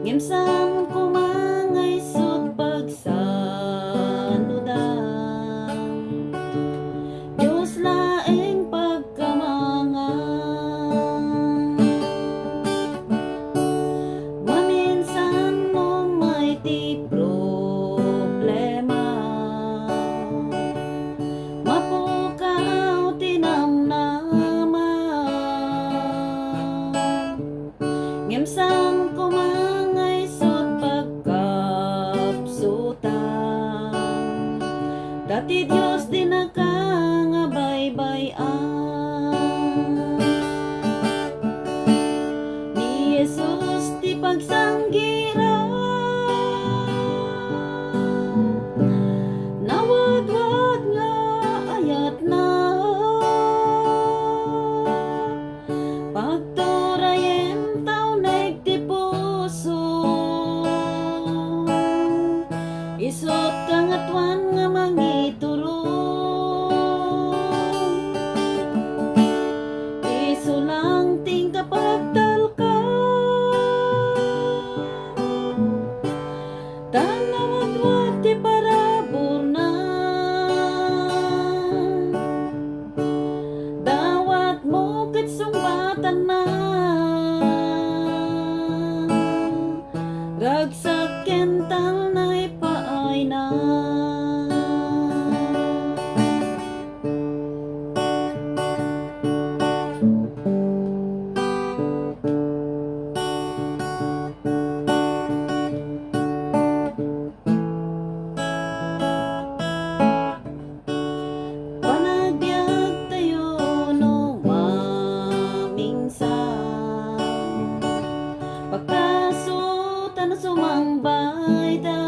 Ngimsan kumangay sud pagsanudan, Diyos laing pagkamangan. Maminsan mo may ti problema, mapukaw tinamnaman. Ngimsan kumangay sud pagkapsutan, dati Diyos di nakangabay-bayan. Ni Jesus ti pagsanggiran, nawadwad nga ayat na. Pagturayem tao nagtipuso, isot kangatwan nga mangiturong. Iso lang ting kapagdal ka, tanawadwad ti parabor na. Dawat mo ket sumbatan na, ragsak kental na ipaay na. Panagbiag tayo no mamingsan, pagkasutan na sumangbay da.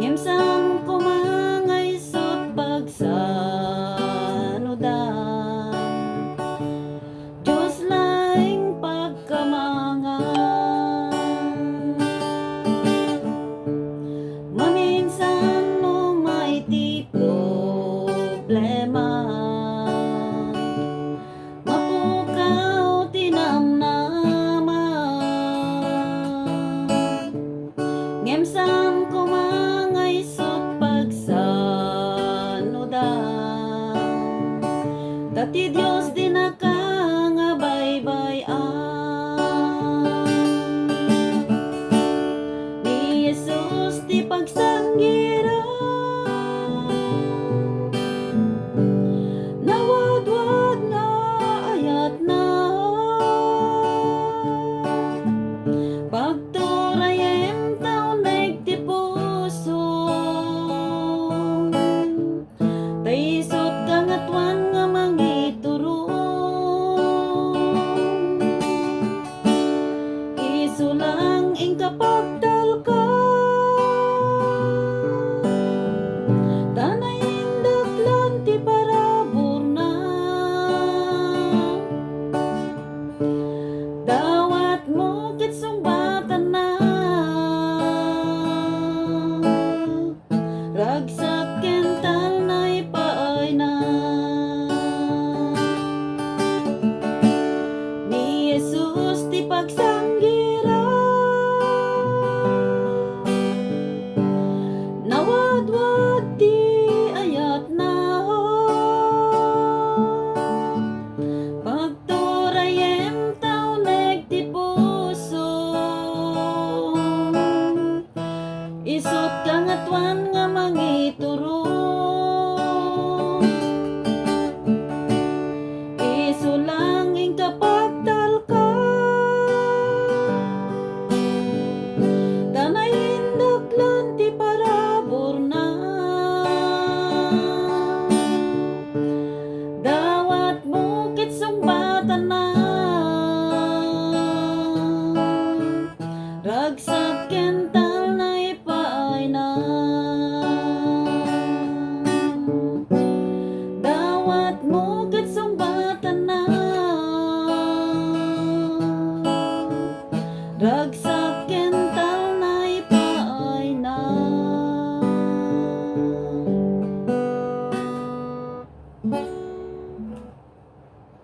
Ngimsan kumangay sud pagsanudan, Diyos laing pagkamangan. Maminsan mo may ti problema, mapukaw tinamnaman. Ngimsan kumangay sud pagsanudan, dati Diyos di nakangabay-bayan. Ni Jesus ti pagsanggiran, nawadwad nga ayat na. Pagturayem tao nagtipuso, taisot kangatwan nga mangiturong. Isu lang ing kapagdal ka, tanay indaklan ti parabor na. Dawat mo ket sumbatan na, ragsak kental na ipaay na. Ni Jesus ti pagsanggiran, nawadwad ti ayat na. Pagturayem tao nagtipuso, isot kangatwan nga mangiturong. Isu lang ing kapagdal ka, tanay indaklan ti parabor na. Dawat mo ket sumbatan na, ragsak kental na ipaay na. Dawat mo ket sumbatan na, ragsak